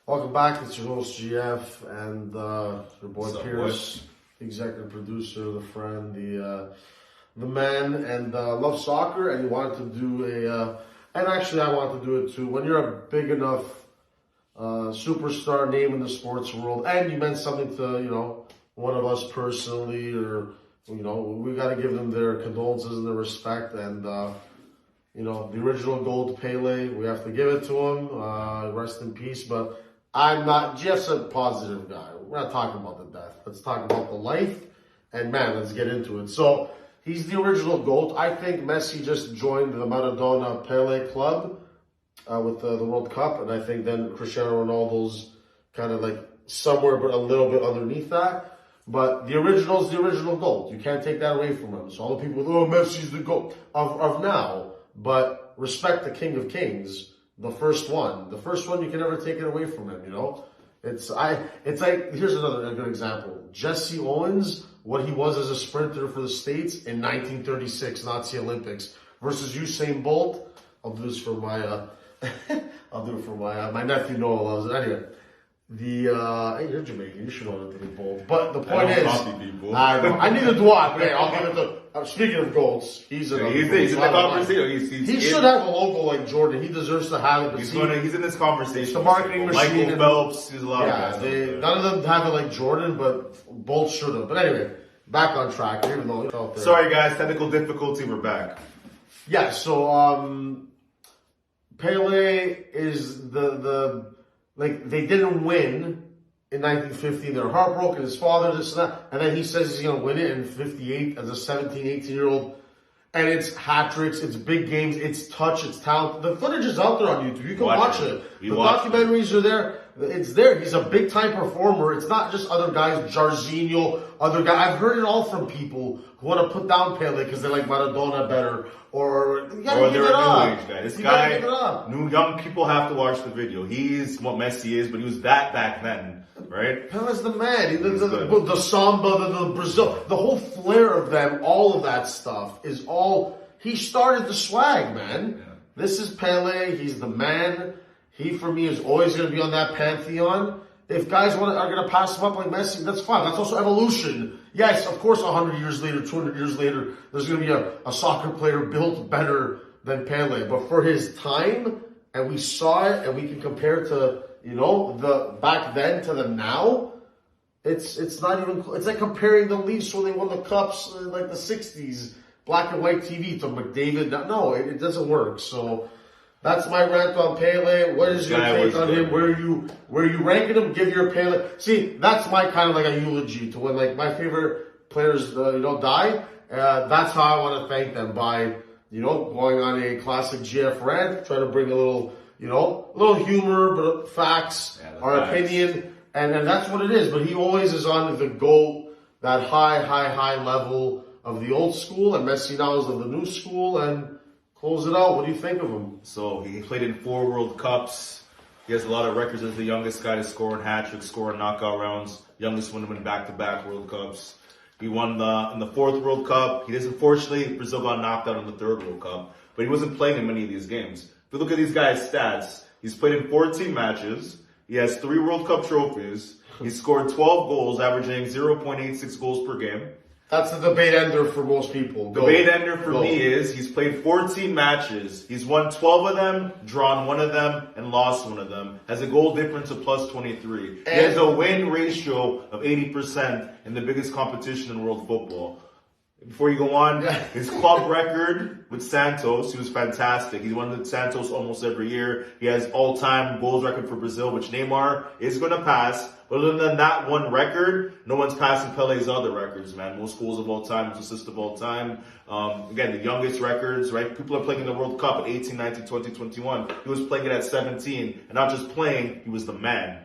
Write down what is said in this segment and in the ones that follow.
Welcome back. It's your host GF and your boy Pierce, executive producer, the friend, the man, and love soccer. And he wanted to do and actually I wanted to do it too. When you're a big enough superstar name in the sports world, and you meant something to one of us personally, or we got to give them their condolences and their respect. And the original GOAT Pele, we have to give it to him. Rest in peace. But I'm not just a positive guy. We're not talking about the death. Let's talk about the life. And man, let's get into it. So he's the original GOAT. I think Messi just joined the Maradona Pele club with the World Cup. And I think then Cristiano Ronaldo's kind of like somewhere but a little bit underneath that. But the original is the original GOAT. You can't take that away from him. So all the people, Messi's the GOAT of now. But respect the King of Kings. The first one you can never take it away from him, It's like, here's a good example. Jesse Owens, what he was as a sprinter for the States in 1936 Nazi Olympics versus Usain Bolt. I'll do this for my, my nephew Noah loves it. Anyway, hey, you're Jamaican, you should know that to be Bolt. But the point is, I need to do what? Okay, I'll give it to. Speaking of GOATs, he's in the conversation. He should have a logo like Jordan. He deserves to have it. He's in this conversation. The marketing machine. Michael Phelps. There's a lot of guys. None of them have it like Jordan, but both should have. But anyway, back on track. Even though sorry guys, technical difficulty. We're back. Yeah. So Pele is they didn't win in 1950, they're heartbroken, his father, this and that, and then he says he's going to win it in 58 as a 17, 18-year-old, and it's hat-tricks, it's big games, it's touch, it's talent. The footage is out there on YouTube. You can watch it. The documentaries are there. It's there. He's a big-time performer. It's not just other guys, Jarzinho, other guys. I've heard it all from people who want to put down Pele because they like Maradona better, or you gotta give it up. New age guy. This guy, young people have to watch the video. He's what Messi is, but he was that back then. Right? Pele's the man. The samba, the Brazil, the whole flair of them, all of that stuff is all. He started the swag, man. Yeah. This is Pele. He's the man. He, for me, is always going to be on that pantheon. If guys are going to pass him up like Messi, that's fine. That's also evolution. Yes, of course, 100 years later, 200 years later, there's going to be a soccer player built better than Pele. But for his time, and we saw it, and we can compare it to, the back then to the now, it's not even, it's like comparing the Leafs when they won the Cups in like the 60s, black and white TV to McDavid. No, it doesn't work. So that's my rant on Pele. What is your take on him? Where you ranking him? Give your Pele. See, that's my kind of like a eulogy to when like my favorite players, die. That's how I want to thank them by, going on a classic GF rant, trying to bring a little, a little humor, but facts, our opinion, and that's what it is. But he always is on the GOAT, that high level of the old school, and Messi now is of the new school, and close it out. What do you think of him? So he played in 4 World Cups. He has a lot of records as the youngest guy to score in hat-tricks, score in knockout rounds, youngest one to win back-to-back World Cups. He won in the 4th World Cup. Unfortunately, Brazil got knocked out in the 3rd World Cup, but he wasn't playing in many of these games. If you look at these guys' stats, he's played in 14 matches. He has 3 World Cup trophies. He's scored 12 goals, averaging 0.86 goals per game. That's the debate ender for most people. Debate ender for me is he's played 14 matches. He's won 12 of them, drawn 1 of them, and lost 1 of them. Has a goal difference of plus 23. He has a win ratio of 80% in the biggest competition in world football. Before you go on, his club record with Santos, he was fantastic. He won with Santos almost every year. He has all-time goals record for Brazil, which Neymar is going to pass. But other than that one record, no one's passing Pele's other records, man. Most goals of all time, most assists of all time. Again, the youngest records, right? People are playing in the World Cup at 18, 19, 20, 21. He was playing it at 17. And not just playing, he was the man.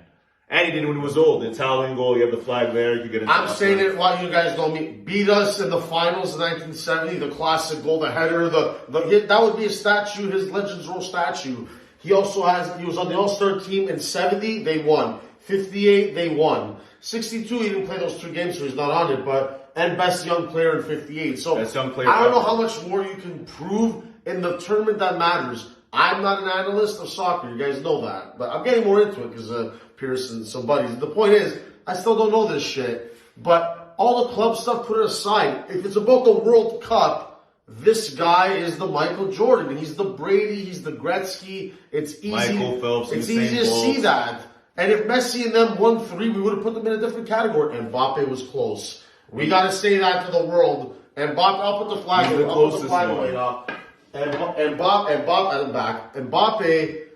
And he did it when he was old. The Italian goal, you have the flag there. You could get into I'm saying it while you guys know me. Beat us in the finals in 1970, the classic goal, the header, that would be a statue, his Legends Row statue. He was on the All-Star team in 70, they won. 58, they won. 62, he didn't play those 2 games, so he's not on it, and best young player in 58. So, I don't know how much more you can prove in the tournament that matters. I'm not an analyst of soccer. You guys know that. But I'm getting more into it because Pierce and some buddies. The point is, I still don't know this shit. But all the club stuff, put it aside. If it's about the World Cup, this guy is the Michael Jordan. He's the Brady. He's the Gretzky. It's easy. Michael Phelps. It's easy to see that. And if Messi and them won 3, we would have put them in a different category. And Mbappe was close. We got to say that to the world. And Mbappe, I'll put the flag away. I'll put the flag away now. And Mbappe, back. Mbappe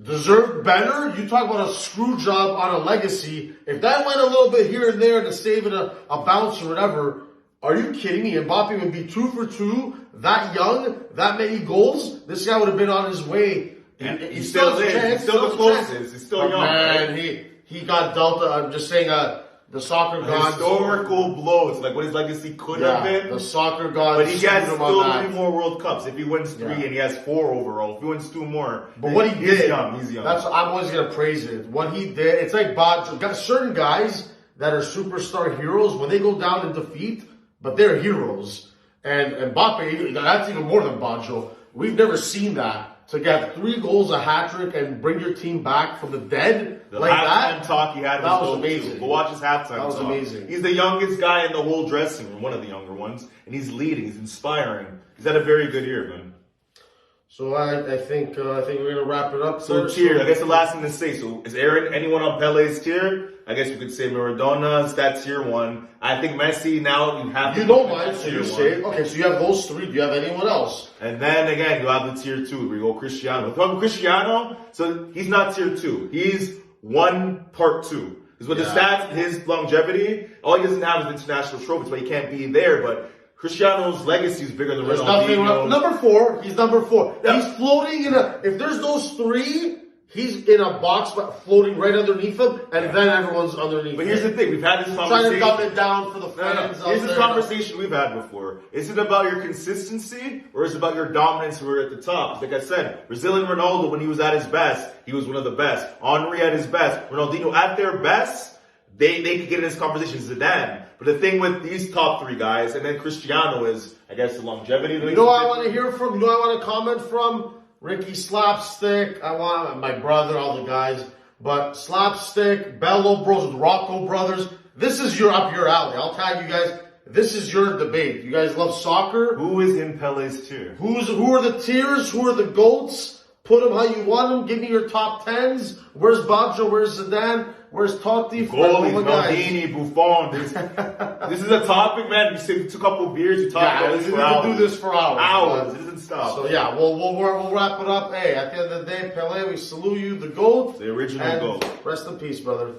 deserved better. You talk about a screw job on a legacy. If that went a little bit here and there to save it a bounce or whatever, are you kidding me? Mbappe would be 2 for 2, that young, that many goals. This guy would have been on his way. He still is. He's still the closest. He's still young. Man, right? he got dealt. I'm just saying, the soccer gods. Historical blows, like what his legacy could have been. The soccer gods. But he has still 3 more World Cups. If he wins 3 and he has 4 overall, if he wins 2 more. But what he did, he's young. That's what I'm always gonna praise it. What he did, it's like Baggio. Got certain guys that are superstar heroes when they go down in defeat, but they're heroes. And Mbappe, that's even more than Baggio. We've never seen that. To get 3 goals, a hat trick, and bring your team back from the dead like that. The halftime talk he had was amazing. Go watch his halftime talk. That was amazing. He's the youngest guy in the whole dressing room, one of the younger ones, and he's leading. He's inspiring. He's had a very good year, man. So I think we're gonna wrap it up. So tier. I guess the last thing to say. So is Aaron anyone on Pele's tier? I guess you could say Maradona's that tier 1. I think Messi now you have. You know mine, so you say okay. So you have those 3. Do you have anyone else? And then again, you have the tier 2 where you go Cristiano. From Cristiano, so he's not tier 2. He's 1 part 2. Because with the stats, his longevity, all he doesn't have is international trophies, but he can't be there. But Cristiano's legacy is bigger than Ronaldo. Number 4. He's number 4. Yeah. He's floating in a. If there's those 3, he's in a box floating right underneath him, and then everyone's underneath. But here's the thing: we've had this conversation. Trying to dumb it down for the fans. Here's this conversation we've had before. Is it about your consistency, or is it about your dominance? We're at the top. Like I said, Brazilian Ronaldo, when he was at his best, he was one of the best. Henry at his best. Ronaldinho at their best, they could get in this conversation. Zidane. But the thing with these top 3 guys, and then Cristiano is, I guess, the longevity. You know what I want to hear from? You know what I want to comment from? Ricky Slapstick, I want my brother, all the guys, but Slapstick, Bello Bros, Rocco Brothers, this is up your alley. I'll tag you guys. This is your debate. You guys love soccer. Who is in Pele's tier? Who are the tiers? Who are the GOATs? Put them how you want them. Give me your top 10s. Where's Baggio? Where's Zidane? Where's Totti? Goalies, Maldini, Buffon. This is a topic, man. You took a couple of beers, you talk about this for hours. We can do this for hours. It doesn't stop. So yeah, we'll wrap it up. Hey, at the end of the day, Pele, we salute you, the GOAT. The original GOAT. Rest in peace, brother.